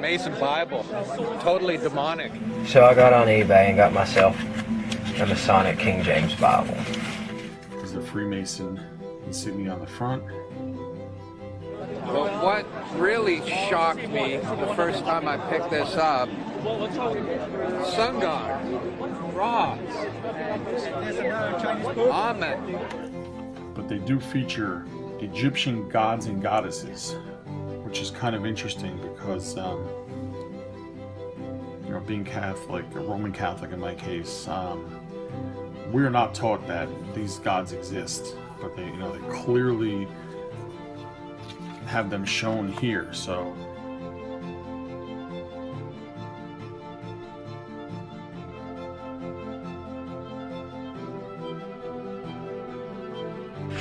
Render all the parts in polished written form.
Freemason Bible. Totally demonic. So I got on eBay and got myself a Masonic King James Bible. There's a Freemason insignia on the front. But what really shocked me the first time I picked this up, sun god, frogs, Amen. But they do feature Egyptian gods and goddesses, which is kind of interesting because, you know, being Catholic, a Roman Catholic in my case, we're not taught that these gods exist, but they, you know, they clearly have them shown here. So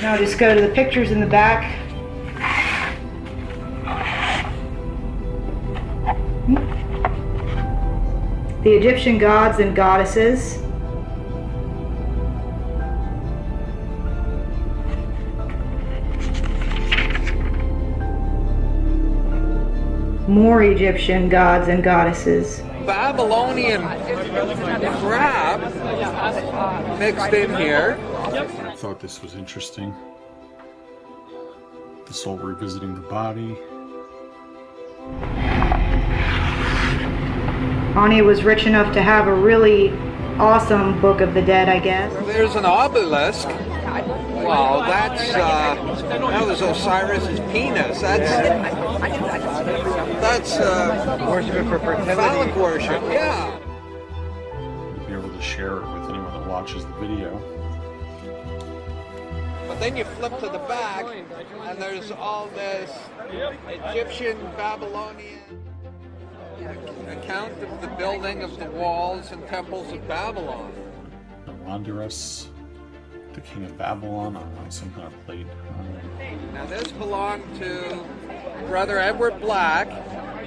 now just go to the pictures in the back. The Egyptian gods and goddesses. More Egyptian gods and goddesses. Babylonian crap mixed in here. I thought this was interesting. The soul revisiting the body. Ani was rich enough to have a really awesome Book of the Dead, I guess. There's an obelisk. Wow, that was Osiris's penis. That's Worship for fertility. phallic worship. Yeah. You'll be able to share it with anyone that watches the video. But then you flip to the back, and there's all this Egyptian, Babylonian account of the building of the walls and temples of Babylon. Wanderus, the king of Babylon, on some kind of plate. Now this belonged to Brother Edward Black.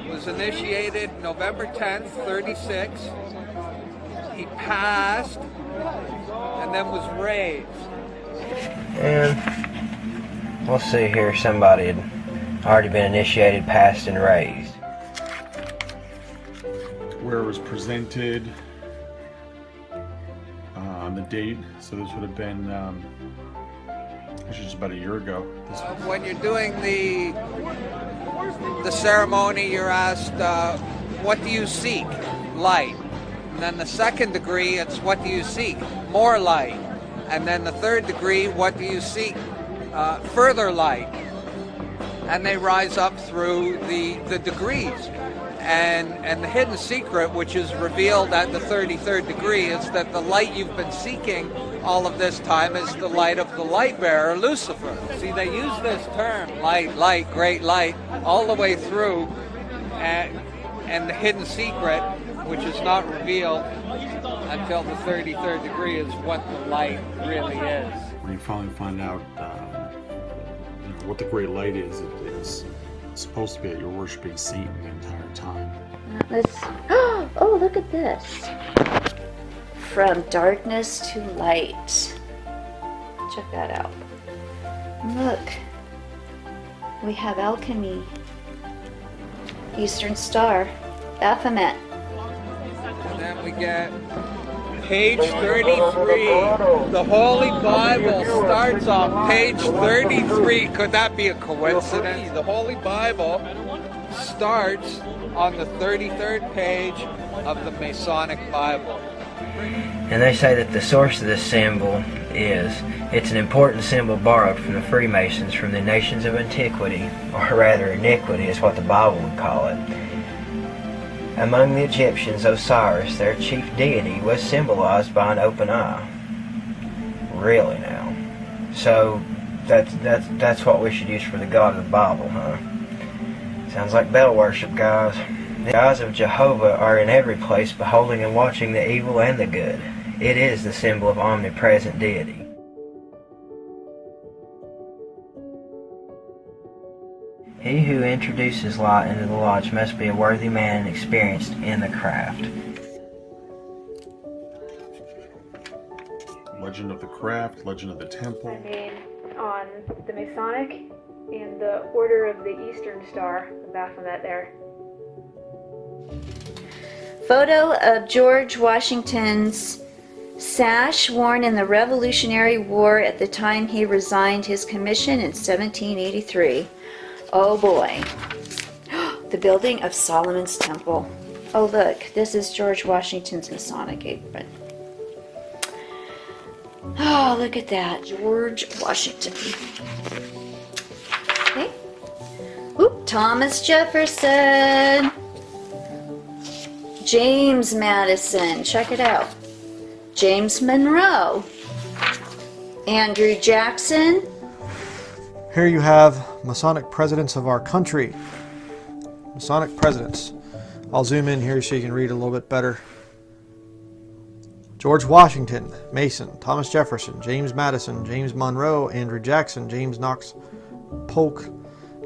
Was initiated November 10th, 36. He passed and then was raised. And we'll see here, somebody had already been initiated, passed, and raised. Where it was presented, on the date, so this would have been, just about a year ago. When you're doing the ceremony, you're asked, what do you seek? Light. And then the second degree, it's what do you seek? More light. And then the third degree, what do you seek? Further light. And they rise up through the degrees. And the hidden secret, which is revealed at the 33rd degree, is that the light you've been seeking all of this time is the light of the light bearer, Lucifer. See, they use this term, light, light, great light, all the way through, and the hidden secret, which is not revealed until the 33rd degree, is what the light really is. When you finally find out what the great light is, it's supposed to be that you're worshiping Satan the entire time. Let's. Oh, look at this. From darkness to light. Check that out. Look. We have alchemy. Eastern Star. Baphomet. And then we get page 33. The Holy Bible starts on page 33. Could that be a coincidence? The Holy Bible starts on the 33rd page of the Masonic Bible. And they say that the source of this symbol it's an important symbol borrowed from the Freemasons from the nations of antiquity, or rather iniquity is what the Bible would call it. Among the Egyptians, Osiris, their chief deity, was symbolized by an open eye. Really now? So that's what we should use for the God of the Bible, huh? Sounds like Bell worship, guys. The eyes of Jehovah are in every place, beholding and watching the evil and the good. It is the symbol of omnipresent deity. He who introduces light into the lodge must be a worthy man and experienced in the craft. Legend of the craft, legend of the temple. My name on the Masonic and the Order of the Eastern Star, the Baphomet there. photo of George Washington's sash worn in the Revolutionary War at the time he resigned his commission in 1783. Oh boy. The building of Solomon's Temple. Oh look, this is George Washington's Masonic apron. Oh, look at that. George Washington. Okay. Oop, Thomas Jefferson. James Madison. Check it out. James Monroe. Andrew Jackson. Here you have Masonic presidents of our country. Masonic presidents. I'll zoom in here so you can read a little bit better. George Washington, Mason. Thomas Jefferson, James Madison, James Monroe, Andrew Jackson, James Knox Polk,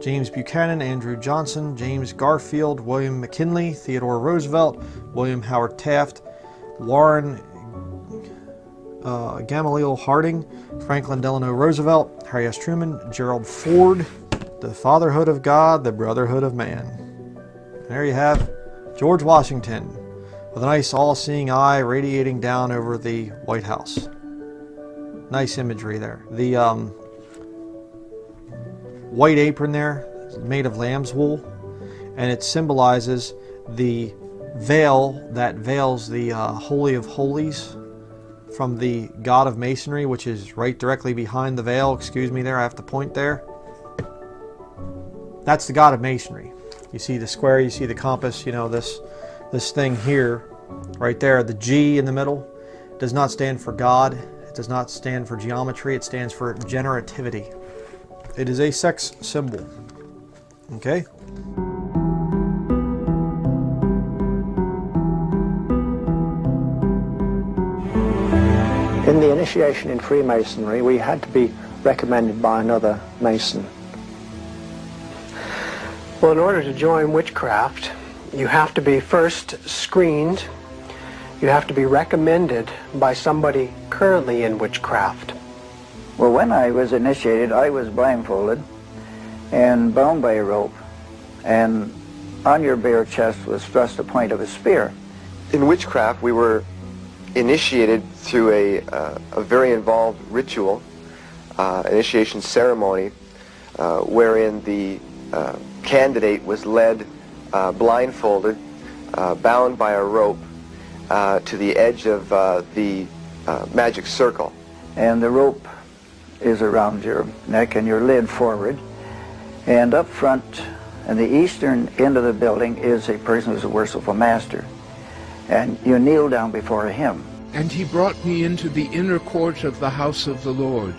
James Buchanan, Andrew Johnson, James Garfield, William McKinley, Theodore Roosevelt, William Howard Taft, Warren Gamaliel Harding, Franklin Delano Roosevelt, Harry S. Truman, Gerald Ford, the fatherhood of God, the brotherhood of man. There you have George Washington with a nice all-seeing eye radiating down over the White House. Nice imagery there. The white apron there is made of lamb's wool, and it symbolizes the veil that veils the Holy of Holies from the God of Masonry, which is right directly behind the veil. Excuse me there, I have to point there. That's the God of Masonry. You see the square, you see the compass, you know, this thing here, right there, the G in the middle, does not stand for God. It does not stand for geometry. It stands for generativity. It is a sex symbol. Okay? In the initiation in Freemasonry, we had to be recommended by another Mason. Well, in order to join witchcraft, you have to be first screened. You have to be recommended by somebody currently in witchcraft. Well, when I was initiated, I was blindfolded and bound by a rope, and on your bare chest was thrust the point of a spear. In witchcraft, we were initiated through a very involved ritual, initiation ceremony, wherein the candidate was led blindfolded, bound by a rope to the edge of the magic circle. And the rope is around your neck and your lid forward. And up front, in the eastern end of the building, is a person who's a worshipful master. And you kneel down before him. And he brought me into the inner court of the house of the Lord.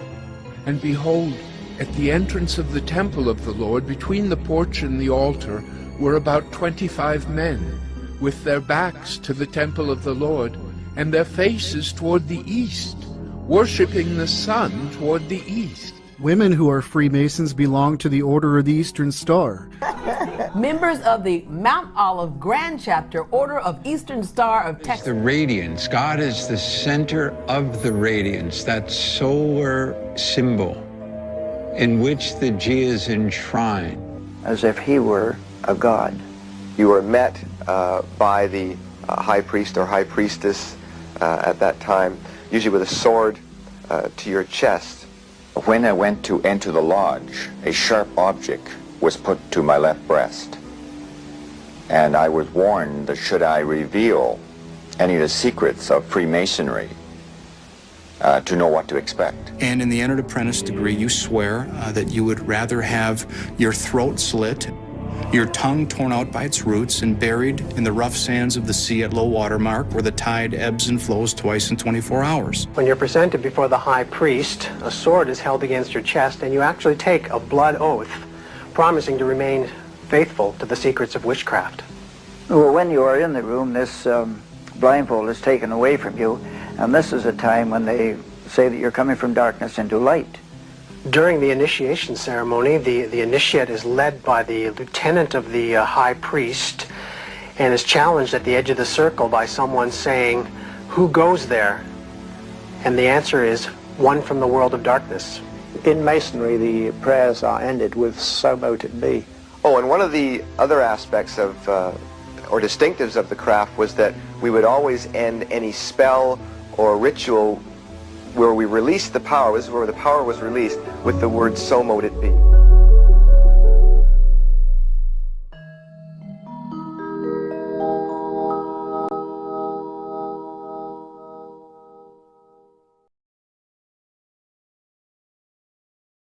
And behold, at the entrance of the temple of the Lord, between the porch and the altar, were about 25 men, with their backs to the temple of the Lord, and their faces toward the east, worshipping the sun toward the east. Women who are Freemasons belong to the Order of the Eastern Star. Members of the Mount Olive Grand Chapter, Order of Eastern Star of Texas. The radiance. God is the center of the radiance, that solar symbol in which the G is enshrined. As if he were a god. You were met by the high priest or high priestess at that time, usually with a sword to your chest. When I went to enter the lodge, a sharp object was put to my left breast. And I was warned that should I reveal any of the secrets of Freemasonry, to know what to expect. And in the entered apprentice degree, you swear that you would rather have your throat slit, your tongue torn out by its roots, and buried in the rough sands of the sea at low water mark, where the tide ebbs and flows twice in 24 hours. When you're presented before the high priest, a sword is held against your chest, and you actually take a blood oath, promising to remain faithful to the secrets of witchcraft. Well, when you are in the room, this blindfold is taken away from you, and this is a time when they say that you're coming from darkness into light. During the initiation ceremony, the initiate is led by the lieutenant of the high priest and is challenged at the edge of the circle by someone saying, "Who goes there?" And the answer is, "One from the world of darkness." In Masonry, the prayers are ended with "So mote it be." Oh, and one of the other aspects of or distinctives of the craft was that we would always end any spell or ritual where we released the power, this is where the power was released, with the word "so mote it be."